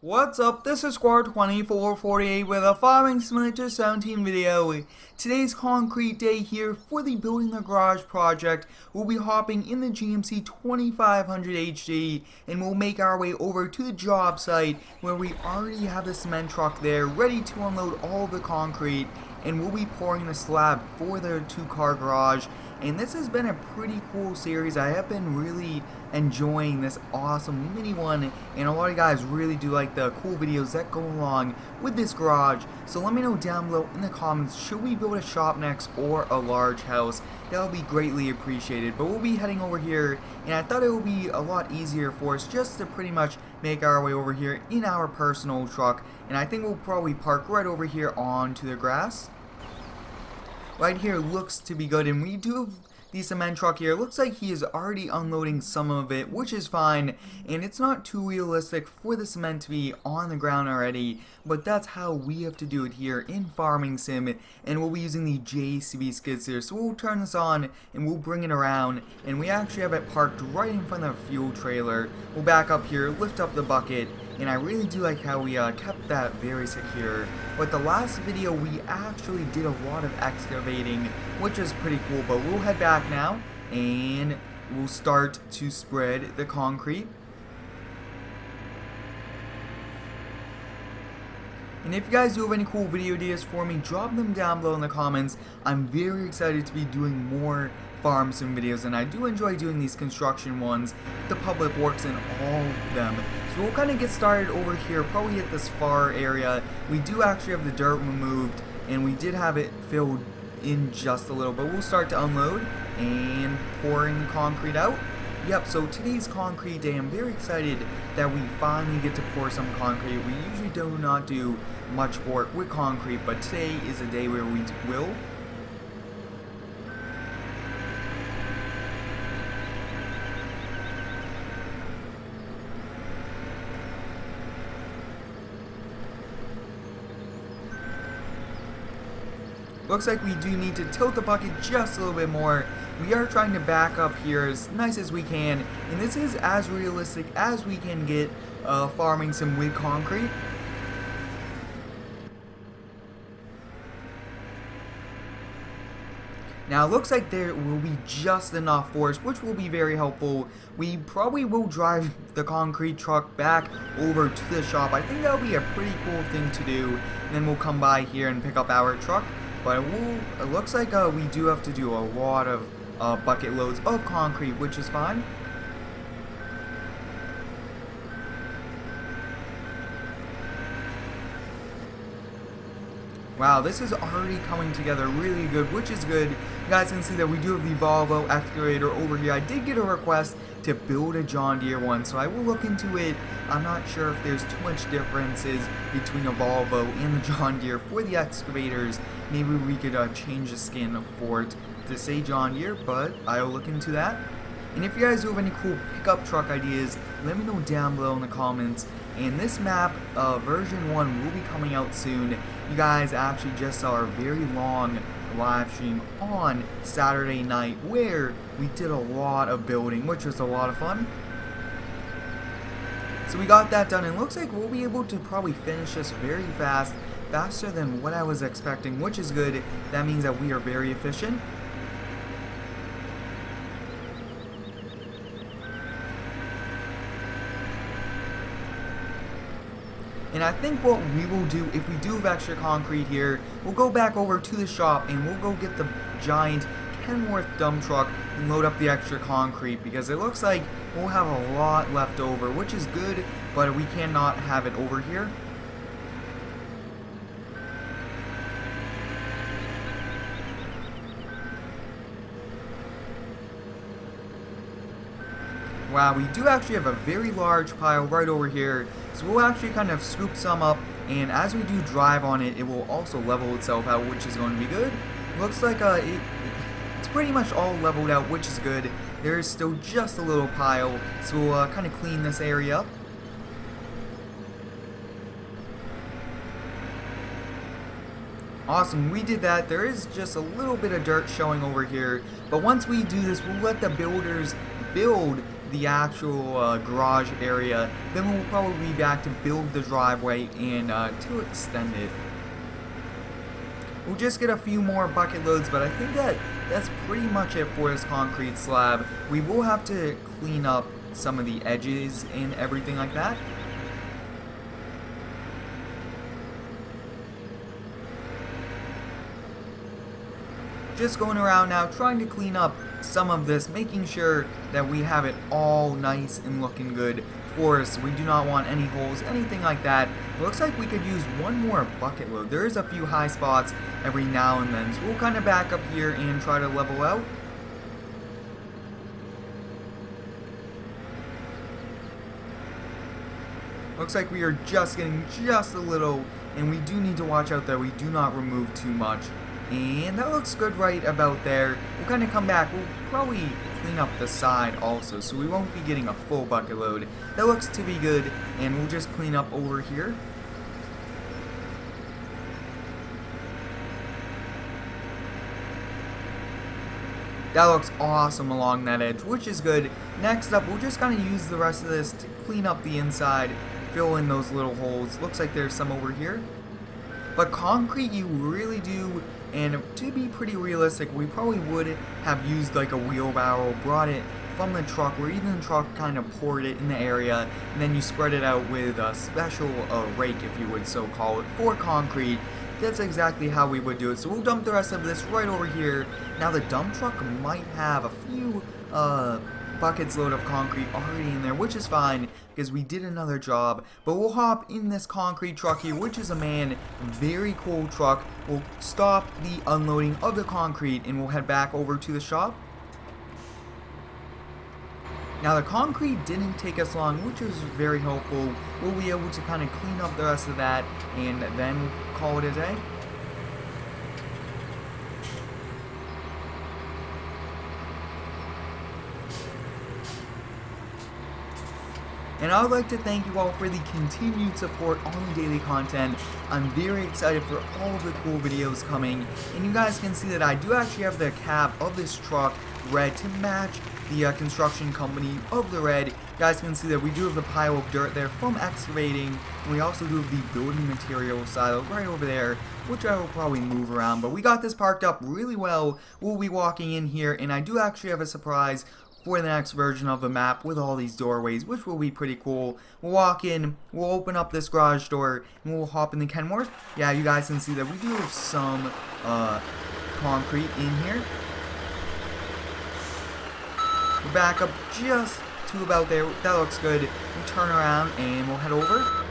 What's up? This is Squad 2448 with a Farming Simulator 17 video. Today's concrete day here for the Building a Garage project. We'll be hopping in the GMC 2500 HD and we'll make our way over to the job site where we already have the cement truck there ready to unload all the concrete, and we'll be pouring the slab for the 2-car garage. And this has been a pretty cool series. I have been really enjoying this awesome mini one, and a lot of guys really do like the cool videos that go along with this garage. So let me know down below in the comments, should we build a shop next or a large house? That would be greatly appreciated. But we'll be heading over here, and I thought it would be a lot easier for us just to pretty much make our way over here in our personal truck, and I think we'll probably park right over here onto the grass. Right here looks to be good, and we do have the cement truck here. Looks like he is already unloading some of it, which is fine, and it's not too realistic for the cement to be on the ground already, but that's how we have to do it here in Farming Sim, and we'll be using the JCB Skidsteer. So we'll turn this on and we'll bring it around, and we actually have it parked right in front of the fuel trailer. We'll back up here, lift up the bucket, and I really do like how we kept that very secure. But the last video we actually did a lot of excavating, which is pretty cool. But we'll head back now and we'll start to spread the concrete. And if you guys do have any cool video ideas for me, drop them down below in the comments. I'm very excited to be doing more farm sim videos, and I do enjoy doing these construction ones, the public works, and all of them. So we'll kind of get started over here, probably at this far area. We do actually have the dirt removed, and we did have it filled in just a little, but we'll start to unload and pouring the concrete out. Yep, so today's concrete day, I'm very excited that we finally get to pour some concrete. We usually do not do much work with concrete, but today is a day where we will. Looks like we do need to tilt the bucket just a little bit more. We are trying to back up here as nice as we can, and this is as realistic as we can get farming some with concrete. Now it looks like there will be just enough for us, which will be very helpful. We probably will drive the concrete truck back over to the shop. I think that will be a pretty cool thing to do, and then we'll come by here and pick up our truck. But it looks like we do have to do a lot of bucket loads of concrete, which is fine. Wow, this is already coming together really good, which is good. You guys can see that we do have the Volvo excavator over here. I did get a request to build a John Deere one, so I will look into it. I'm not sure if there's too much differences between a Volvo and the John Deere for the excavators. Maybe we could change the skin for it to say John Deere, but I'll look into that. And if you guys do have any cool pickup truck ideas, let me know down below in the comments. And this map, version 1, will be coming out soon. You guys actually just saw our very long live stream on Saturday night where we did a lot of building, which was a lot of fun. So we got that done, and looks like we'll be able to probably finish this very fast, faster than what I was expecting, which is good. That means that we are very efficient. And I think what we will do, if we do have extra concrete here, we'll go back over to the shop and we'll go get the giant Kenworth dump truck and load up the extra concrete, because it looks like we'll have a lot left over, which is good, but we cannot have it over here. Wow, we do actually have a very large pile right over here, so we'll actually kind of scoop some up, and as we do drive on it, it will also level itself out, which is going to be good. Looks like it's pretty much all leveled out, which is good. There is still just a little pile, so we'll kind of clean this area up. Awesome, we did that. There is just a little bit of dirt showing over here, but once we do this, we'll let the builders build the actual garage area, then we'll probably be back to build the driveway and to extend it. We'll just get a few more bucket loads, but I think that's pretty much it for this concrete slab. We will have to clean up some of the edges and everything like that. Just going around now trying to clean up some of this, making sure that we have it all nice and looking good for us. We do not want any holes, anything like that. It looks like we could use one more bucket load. There is a few high spots every now and then, so we'll kind of back up here and try to level out. Looks like we are just getting just a little, and we do need to watch out that we do not remove too much. And that looks good right about there. We'll kind of come back. We'll probably clean up the side also, so we won't be getting a full bucket load. That looks to be good, and we'll just clean up over here. That looks awesome along that edge, which is good. Next up, we'll just kind of use the rest of this to clean up the inside, fill in those little holes. Looks like there's some over here. But concrete, you really do, and to be pretty realistic, we probably would have used like a wheelbarrow, brought it from the truck, or even the truck kind of poured it in the area, and then you spread it out with a special rake, if you would so call it, for concrete. That's exactly how we would do it. So we'll dump the rest of this right over here. Now the dump truck might have a few buckets load of concrete already in there, which is fine because we did another job. But we'll hop in this concrete truck here, which is a very cool truck. We'll stop the unloading of the concrete and we'll head back over to the shop. Now the concrete didn't take us long, which was very helpful. We'll be able to kind of clean up the rest of that and then call it a day. And I would like to thank you all for the continued support on the daily content. I'm very excited for all of the cool videos coming. And you guys can see that I do actually have the cab of this truck red to match the construction company of the red. You guys can see that we do have the pile of dirt there from excavating. And we also do have the building material silo right over there, which I will probably move around. But we got this parked up really well. We'll be walking in here, and I do actually have a surprise for the next version of the map with all these doorways, which will be pretty cool. We'll walk in, we'll open up this garage door, and we'll hop in the Kenworth. Yeah, you guys can see that we do have some concrete in here. We'll back up just to about there. That looks good. We'll turn around and we'll head over.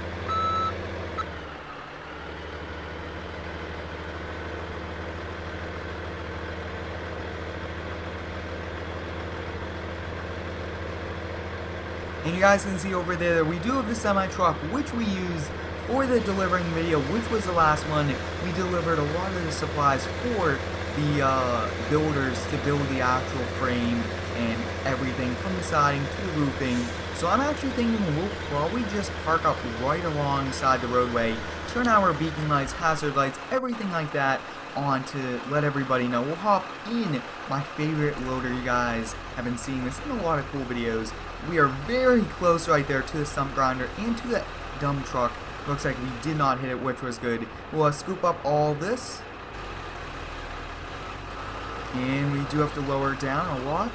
And you guys can see over there that we do have the semi-truck, which we use for the delivering video, which was the last one. We delivered a lot of the supplies for the builders to build the actual frame and everything from the siding to the roofing. So I'm actually thinking we'll probably just park up right alongside the roadway, turn our beacon lights, hazard lights, everything like that on to let everybody know. We'll hop in my favorite loader. You guys have been seeing this in a lot of cool videos. We are very close right there to the stump grinder and to the dump truck. Looks like we did not hit it, which was good. We'll scoop up all this. And we do have to lower it down a lot.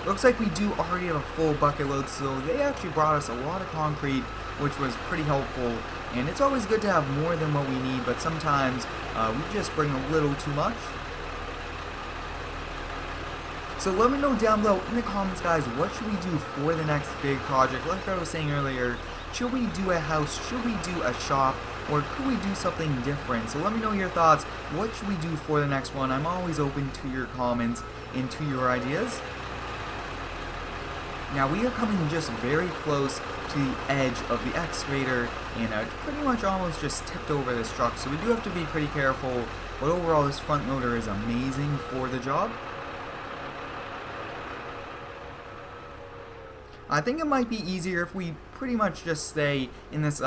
Looks like we do already have a full bucket load, so they actually brought us a lot of concrete, which was pretty helpful. And it's always good to have more than what we need, but sometimes we just bring a little too much. So let me know down below in the comments, guys, what should we do for the next big project? Like I was saying earlier, should we do a house, should we do a shop, or could we do something different? So let me know your thoughts. What should we do for the next one? I'm always open to your comments and to your ideas. Now we are coming just very close to the edge of the excavator, and pretty much almost just tipped over this truck, so we do have to be pretty careful. But overall, this front loader is amazing for the job. I think it might be easier if we pretty much just stay in this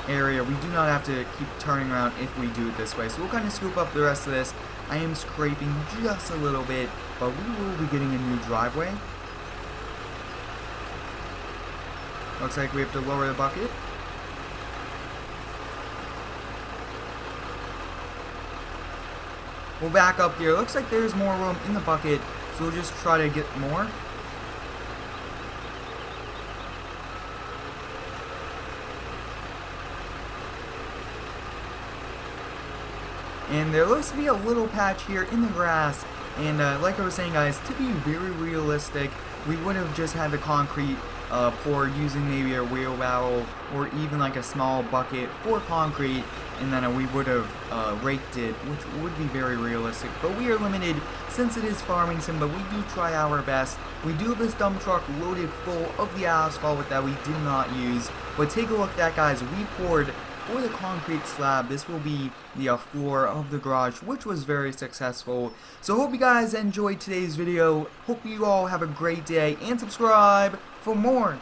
area. We do not have to keep turning around if we do it this way. So we'll kind of scoop up the rest of this. I am scraping just a little bit, but we will be getting a new driveway. Looks like we have to lower the bucket. We'll back up here. Looks like there's more room in the bucket, so we'll just try to get more. And there looks to be a little patch here in the grass. And like I was saying, guys, to be very realistic, we would have just had the concrete pour using maybe a wheelbarrow or even like a small bucket for concrete, and then we would have raked it, which would be very realistic. But we are limited since it is farming sim, but we do try our best. We do have this dump truck loaded full of the asphalt that we did not use. But take a look at that, guys. We poured for the concrete slab. This will be the floor of the garage, which was very successful. So hope you guys enjoyed today's video. Hope you all have a great day, and subscribe for more.